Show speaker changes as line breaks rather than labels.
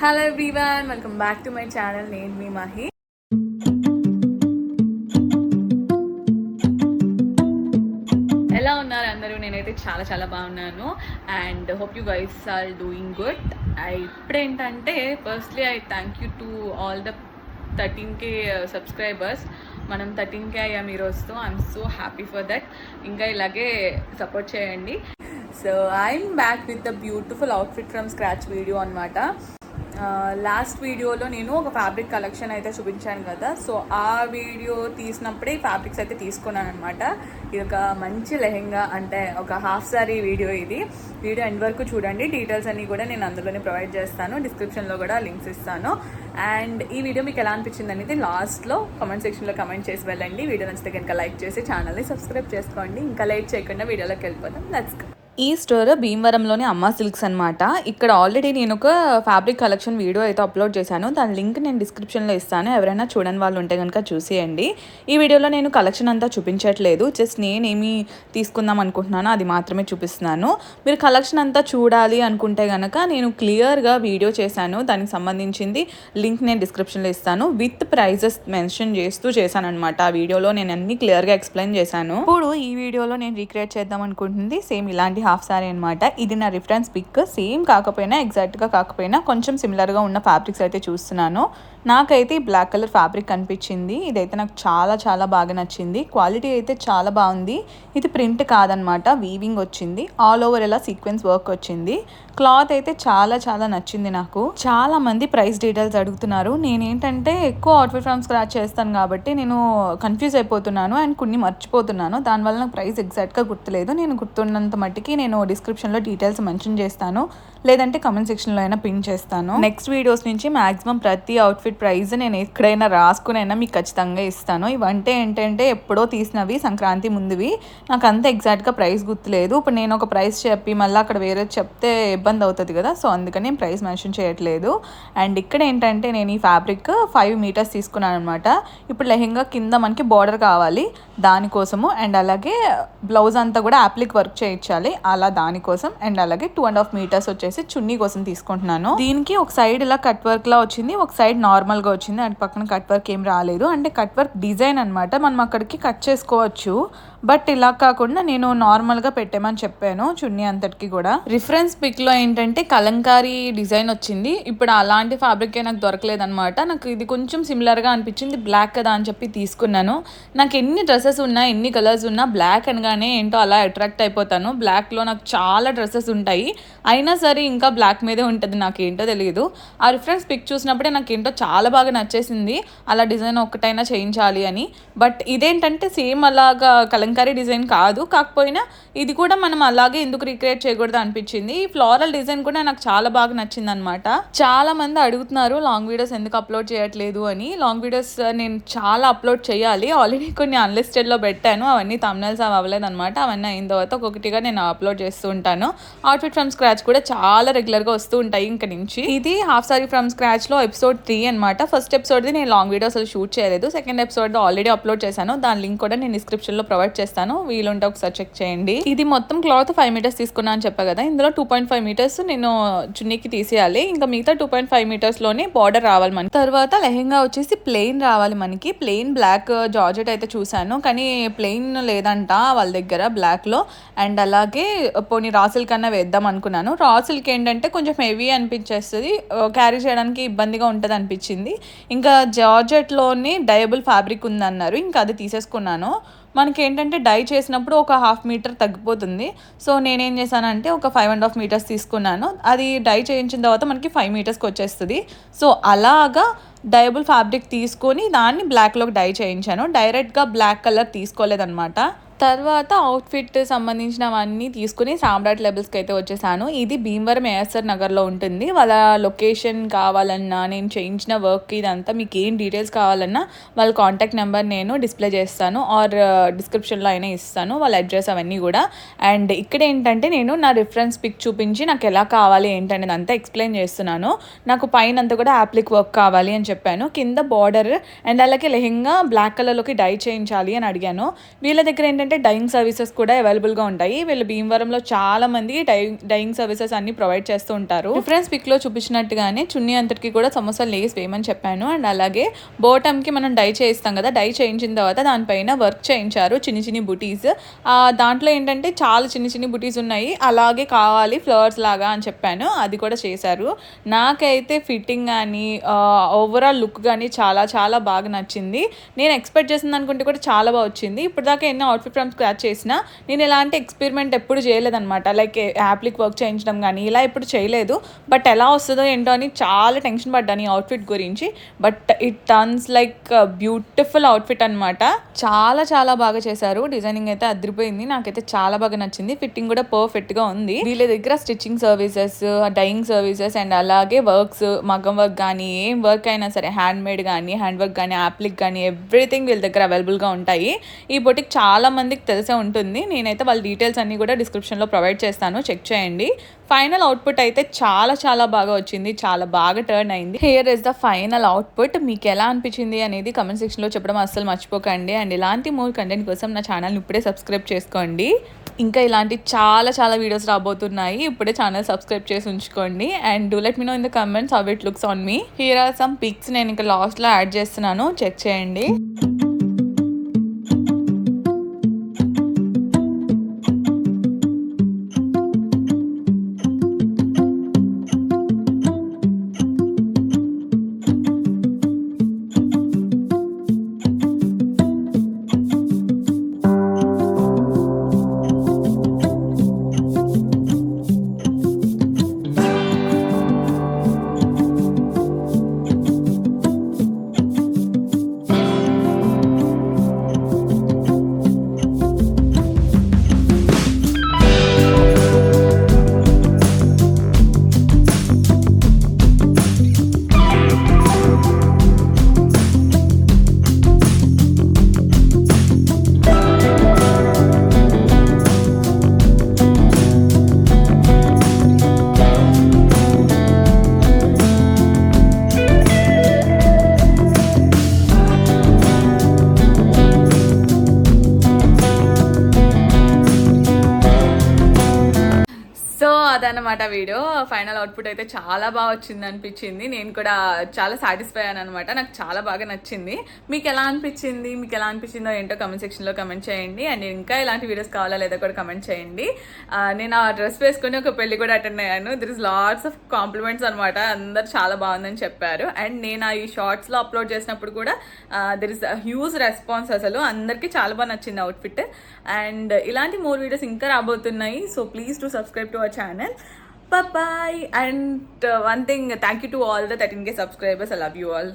Hello everyone, welcome back to my channel. నేను మీ మహి. ఎలా ఉన్నారు అందరూ? నేనైతే చాలా చాలా బాగున్నాను and hope you guys are doing good. ఇప్పుడేంటంటే firstly I thank you to all the 13K subscribers. మనం 13K అయ్యాం ఈరోజుతో. I'm so happy for that. ఇంకా ఇలాగే సపోర్ట్ చేయండి. So I'm back with the beautiful outfit from scratch video అనమాట. Last వీడియోలో నేను ఒక ఫ్యాబ్రిక్ కలెక్షన్ అయితే చూపించాను కదా. సో ఆ వీడియో తీసినప్పుడే ఈ ఫ్యాబ్రిక్స్ అయితే తీసుకున్నాను అనమాట. ఇది ఒక మంచి లెహెంగా, అంటే ఒక హాఫ్ సారీ వీడియో. ఇది వీడియో ఎండ్ వరకు చూడండి. డీటెయిల్స్ అన్నీ కూడా నేను అందులోనే ప్రొవైడ్ చేస్తాను. డిస్క్రిప్షన్లో కూడా లింక్స్ ఇస్తాను. అండ్ ఈ వీడియో మీకు ఎలా అనిపించింది అనేది లాస్ట్లో కామెంట్ సెక్షన్లో కామెంట్ చేసి వెళ్ళండి. వీడియో నచ్చితే కనుక లైక్ చేసి ఛానల్ని సబ్స్క్రైబ్ చేసుకోండి. ఇంకా లేట్ చేయకుండా వీడియోలోకి వెళ్ళిపోతాం. Let's go. ఈ స్టోర్ భీమవరంలోని అమ్మ సిల్క్స్ అనమాట. ఇక్కడ ఆల్రెడీ నేను ఒక ఫ్యాబ్రిక్ కలెక్షన్ వీడియో అయితే అప్లోడ్ చేశాను. దాని లింక్ నేను డిస్క్రిప్షన్లో ఇస్తాను. ఎవరైనా చూడని వాళ్ళు ఉంటే కనుక చూసేయండి. ఈ వీడియోలో నేను కలెక్షన్ అంతా చూపించట్లేదు. జస్ట్ నేనేమి తీసుకుందాం అనుకుంటున్నానో అది మాత్రమే చూపిస్తున్నాను. మీరు కలెక్షన్ అంతా చూడాలి అనుకుంటే కనుక నేను క్లియర్గా వీడియో చేశాను. దానికి సంబంధించింది లింక్ నేను డిస్క్రిప్షన్లో ఇస్తాను. విత్ ప్రైజెస్ మెన్షన్ చేస్తూ చేశాను అనమాట. ఆ వీడియోలో నేను అన్ని క్లియర్గా ఎక్స్ప్లెయిన్ చేశాను. ఇప్పుడు ఈ వీడియోలో నేను రీక్రియేట్ చేద్దాం అనుకుంటుంది సేమ్ ఇలాంటి హాఫ్ సారీ అనమాట. ఇది నా రిఫరెన్స్ పిక్. సేమ్ కాకపోయినా ఎగ్జాక్ట్గా కాకపోయినా కొంచెం సిమిలర్గా ఉన్న ఫ్యాబ్రిక్స్ అయితే చూస్తున్నాను. నాకైతే ఈ బ్లాక్ కలర్ ఫ్యాబ్రిక్ అనిపించింది. ఇదైతే నాకు చాలా చాలా బాగా నచ్చింది. క్వాలిటీ అయితే చాలా బాగుంది. ఇది ప్రింట్ కాదనమాట, వీవింగ్ వచ్చింది. ఆల్ ఓవర్ ఇలా సీక్వెన్స్ వర్క్ వచ్చింది. క్లాత్ అయితే చాలా చాలా నచ్చింది నాకు. చాలా మంది ప్రైస్ డీటెయిల్స్ అడుగుతున్నారు. నేనేంటంటే ఎక్కువ అవుట్ఫిట్ ఫ్రమ్ స్క్రాచ్ చేస్తాను కాబట్టి నేను కన్ఫ్యూజ్ అయిపోతున్నాను అండ్ కొన్ని మర్చిపోతున్నాను. దానివల్ల నాకు ప్రైస్ ఎగ్జాక్ట్గా గుర్తులేదు. నేను గుర్తున్నంత మట్టికి నేను డిస్క్రిప్షన్లో డీటెయిల్స్ మెన్షన్ చేస్తాను, లేదంటే కమెంట్ సెక్షన్లో అయినా పిన్ చేస్తాను. నెక్స్ట్ వీడియోస్ నుంచి మ్యాక్సిమం ప్రతి అవుట్ఫిట్ ప్రైస్ నేను ఎక్కడైనా రాసుకునైనా మీకు ఖచ్చితంగా ఇస్తాను. ఇవంటే ఏంటంటే ఎప్పుడో తీసినవి, సంక్రాంతి ముందువి. నాకు అంత ఎగ్జాక్ట్గా ప్రైస్ గుర్తులేదు. ఇప్పుడు నేను ఒక ప్రైస్ చెప్పి మళ్ళీ అక్కడ వేరే చెప్తే ఇబ్బంది అవుతుంది కదా. సో అందుకని నేను ప్రైస్ మెన్షన్ చేయట్లేదు. అండ్ ఇక్కడ ఏంటంటే నేను ఈ ఫ్యాబ్రిక్ 5 మీటర్స్ తీసుకున్నాను అనమాట. ఇప్పుడు లెహెంగా కింద మనకి బార్డర్ కావాలి దానికోసము, అండ్ అలాగే బ్లౌజ్ అంతా కూడా యాప్లిక్ వర్క్ చేయించాలి అలా దానికోసం. అండ్ అలాగే 2.5 మీటర్స్ వచ్చేసి చున్నీ కోసం తీసుకుంటున్నాను. దీనికి ఒక సైడ్ ఇలా కట్ వర్క్ లా వచ్చింది, ఒక సైడ్ నార్మల్ గా వచ్చింది. అటు పక్కన కట్ వర్క్ ఏం రాలేదు. అంటే కట్ వర్క్ డిజైన్ అనమాట, మనం అక్కడికి కట్ చేసుకోవచ్చు. బట్ ఇలా కాకుండా నేను నార్మల్గా పెట్టామని చెప్పాను చున్నీ అంతటికి కూడా. రిఫరెన్స్ పిక్లో ఏంటంటే కలంకారీ డిజైన్ వచ్చింది. ఇప్పుడు అలాంటి ఫ్యాబ్రికే నాకు దొరకలేదనమాట. నాకు ఇది కొంచెం సిమిలర్గా అనిపించింది, బ్లాక్ కదా అని చెప్పి తీసుకున్నాను. నాకు ఎన్ని డ్రెస్సెస్ ఉన్నా, ఎన్ని కలర్స్ ఉన్నా బ్లాక్ అనగానే ఏంటో అలా అట్రాక్ట్ అయిపోతాను. బ్లాక్లో నాకు చాలా డ్రెస్సెస్ ఉంటాయి, అయినా సరే ఇంకా బ్లాక్ మీదే ఉంటుంది. నాకు ఏంటో తెలియదు. ఆ రిఫరెన్స్ పిక్ చూసినప్పుడే నాకు ఏంటో చాలా బాగా నచ్చేసింది, అలా డిజైన్ ఒక్కటైనా చేయించాలి అని. బట్ ఇదేంటంటే సేమ్ అలాగా కలంకారీ డిజైన్ కాదు, కాకపోయినా ఇది కూడా మనం అలాగే ఎందుకు రీక్రియేట్ చేయకూడదు అనిపించింది. ఈ ఫ్లోరల్ డిజైన్ కూడా నాకు చాలా బాగా నచ్చింది అనమాట. చాలా మంది అడుగుతున్నారు లాంగ్ వీడియోస్ ఎందుకు అప్లోడ్ చేయట్లేదు అని. లాంగ్ వీడియోస్ నేను చాలా అప్లోడ్ చేయాలి. ఆల్రెడీ కొన్ని అన్లిస్టెడ్లో పెట్టాను, అవన్నీ థంబ్నెయిల్స్ అవి అవ్వలేదు అనమాట. అవన్నీ అయిన తర్వాత ఒక్కొక్కటిగా నేను అప్లోడ్ చేస్తూ ఉంటాను. అవుట్ఫిట్ ఫ్రమ్ స్క్రాచ్ కూడా చాలా రెగ్యులర్గా వస్తూ ఉంటాయి ఇంక నుంచి. ఇది హాఫ్ సారీ ఫ్రమ్ స్క్రాచ్లో ఎపిసోడ్ 3 అనమాట. ఫస్ట్ ఎపిసోడ్ది నేను లాంగ్ వీడియో అసలు షూట్ చేయలేదు. సెకండ్ ఎపిసోడ్ ఆల్రెడీ అప్లోడ్ చేశాను. దాని లింక్ కూడా నేను డిస్క్రిప్షన్లో ప్రొవైడ్ చేస్తాను, వీలుంటే ఒకసారి చెక్ చేయండి. ఇది మొత్తం క్లాత్ 5 మీటర్స్ తీసుకున్నా అని చెప్పా కదా. ఇందులో 2.5 మీటర్స్ నేను చున్నీకి తీసేయాలి. ఇంకా మిగతా 2.5 మీటర్స్లోనే బార్డర్ రావాలి మనకి. తర్వాత లెహెంగా వచ్చేసి ప్లెయిన్ రావాలి మనకి. ప్లెయిన్ బ్లాక్ జార్జెట్ అయితే చూశాను, కానీ ప్లెయిన్ లేదంట వాళ్ళ దగ్గర బ్లాక్లో. అండ్ అలాగే పోనీ రాసిల్ కన్నా వేద్దాం అనుకున్నాను. రాసిల్కి ఏంటంటే కొంచెం హెవీ అనిపించేస్తుంది, క్యారీ చేయడానికి ఇబ్బందిగా ఉంటుంది అనిపించింది. ఇంకా జార్జెట్లోని డయబుల్ ఫ్యాబ్రిక్ ఉందన్నారు, ఇంకా అది తీసేసుకున్నాను. మనకి ఏంటంటే డై చేసినప్పుడు ఒక 1/2 మీటర్ తగ్గిపోతుంది. సో నేనేం చేశానంటే ఒక 5.5 మీటర్స్ తీసుకున్నాను. అది డై చేయించిన తర్వాత మనకి 5 మీటర్స్కి వచ్చేస్తుంది. సో అలాగా డయబుల్ ఫ్యాబ్రిక్ తీసుకొని దాన్ని బ్లాక్లోకి డై చేయించాను. డైరెక్ట్గా బ్లాక్ కలర్ తీసుకోలేదన్నమాట. తర్వాత అవుట్ఫిట్ సంబంధించినవన్నీ తీసుకుని సామ్రాట్ లెబెల్స్కి అయితే వచ్చేసాను. ఇది భీమవరం ఏఎస్ఆర్ నగర్లో ఉంటుంది. వాళ్ళ లొకేషన్ కావాలన్నా, నేను చేయించిన వర్క్ ఇదంతా మీకు ఏం డీటెయిల్స్ కావాలన్నా వాళ్ళ కాంటాక్ట్ నెంబర్ నేను డిస్ప్లే చేస్తాను ఆర్ డిస్క్రిప్షన్లో అయినా ఇస్తాను, వాళ్ళ అడ్రస్ అవన్నీ కూడా. అండ్ ఇక్కడ ఏంటంటే నేను నా రిఫరెన్స్ పిక్ చూపించి నాకు ఎలా కావాలి ఏంటనేది అంతా ఎక్స్ప్లెయిన్ చేస్తున్నాను. నాకు పైన అంతా కూడా యాప్లిక్ వర్క్ కావాలి అని చెప్పాను, కింద బార్డర్ అండ్ అలాగే లెహెంగా బ్లాక్ కలర్లోకి డై చేయించాలి అని అడిగాను. వీళ్ళ దగ్గర ఏంటంటే ఏంటంటే డైయింగ్ సర్వీసెస్ కూడా అవైలబుల్గా ఉంటాయి. వీళ్ళు భీమవరంలో చాలా మంది డైయింగ్ సర్వీసెస్ అన్ని ప్రొవైడ్ చేస్తూ ఉంటారు. డిఫరెన్స్ పిక్లో చూపించినట్టుగానే చున్నీ అంతటికి కూడా సమోసా లేస్ వేయమని చెప్పాను. అండ్ అలాగే బోటంకి మనం డై చేయిస్తాం కదా, డై చేయించిన తర్వాత దానిపైన వర్క్ చేయించారు చిన్ని చిన్ని బుటీస్. దాంట్లో ఏంటంటే చాలా చిన్ని చిన్ని బుటీస్ ఉన్నాయి, అలాగే కావాలి ఫ్లవర్స్ లాగా అని చెప్పాను, అది కూడా చేశారు. నాకైతే ఫిట్టింగ్ కానీ ఓవరాల్ లుక్ కానీ చాలా చాలా బాగా నచ్చింది. నేను ఎక్స్పెక్ట్ చేసింది అనుకుంటే కూడా చాలా బాగా వచ్చింది. ఇప్పుడు దాకా ఎన్నో అవుట్ఫిట్ ఫ్రమ్ స్క్రాచ్ చేసినా నేను ఎలాంటి ఎక్స్పెరిమెంట్ ఎప్పుడు చేయలేదన్నమాట. లైక్ యాప్లిక్ వర్క్ చేయించడం కానీ ఇలా ఎప్పుడు చేయలేదు. బట్ ఎలా వస్తుందో ఏంటో అని చాలా టెన్షన్ పడ్డాను ఈ అవుట్ఫిట్ గురించి. But it turns like beautiful outfit అనమాట. చాలా చాలా బాగా చేశారు. డిజైనింగ్ అయితే అదిరిపోయింది, నాకైతే చాలా బాగా నచ్చింది. ఫిట్టింగ్ కూడా పర్ఫెక్ట్గా ఉంది. వీళ్ళ దగ్గర stitching services, dyeing services and అలాగే వర్క్స్, మగ్గం వర్క్ కానీ ఏం వర్క్ అయినా సరే, హ్యాండ్ మేడ్ కానీ హ్యాండ్ వర్క్ కానీ యాప్లిక్ కానీ ఎవ్రీథింగ్ వీళ్ళ దగ్గర అవైలబుల్గా ఉంటాయి. ఈ బొటిక్ చాలా మందికి తెలిసే ఉంటుంది. నేనైతే వాళ్ళ డీటెయిల్స్ అన్నీ కూడా డిస్క్రిప్షన్లో ప్రొవైడ్ చేస్తాను, చెక్ చేయండి. ఫైనల్ అవుట్పుట్ అయితే చాలా చాలా బాగా వచ్చింది, చాలా బాగా టర్న్ అయింది. Here is the final output. మీకు ఎలా అనిపించింది అనేది కమెంట్ సెక్షన్లో చెప్పడం అస్సలు మర్చిపోకండి. అండ్ ఇలాంటి మోర్ కంటెంట్ కోసం నా ఛానల్ని ఇప్పుడే సబ్స్క్రైబ్ చేసుకోండి. ఇంకా ఇలాంటి చాలా చాలా వీడియోస్ రాబోతున్నాయి, ఇప్పుడే ఛానల్ సబ్స్క్రైబ్ చేసి ఉంచుకోండి. And do let me know in the comments how it looks on me. Here are some pics, నేను ఇంకా లాస్ట్లో యాడ్ చేస్తున్నాను, చెక్ చేయండి. అదనమాట వీడియో. ఫైనల్ అవుట్పుట్ అయితే చాలా బాగా వచ్చింది అనిపించింది. నేను కూడా చాలా సాటిస్ఫై అయ్యాను అనమాట. నాకు చాలా బాగా నచ్చింది. మీకు ఎలా అనిపించిందో ఏంటో కమెంట్ సెక్షన్లో కమెంట్ చేయండి. అండ్ ఇంకా ఇలాంటి వీడియోస్ కావాలా లేదా కూడా కమెంట్ చేయండి. నేను ఆ డ్రెస్ వేసుకుని ఒక పెళ్లి కూడా అటెండ్ అయ్యాను. There is lots of compliments అనమాట. అందరు చాలా బాగుందని చెప్పారు. అండ్ నేను ఈ షార్ట్స్లో అప్లోడ్ చేసినప్పుడు కూడా దిర్ ఇస్ హ్యూజ్ రెస్పాన్స్. అసలు అందరికీ చాలా బాగా నచ్చింది అవుట్ఫిట్. అండ్ ఇలాంటి మోర్ వీడియోస్ ఇంకా రాబోతున్నాయి. So please to subscribe to our channel. Bye bye. And one thing, thank you to all the 13K subscribers. I love you all.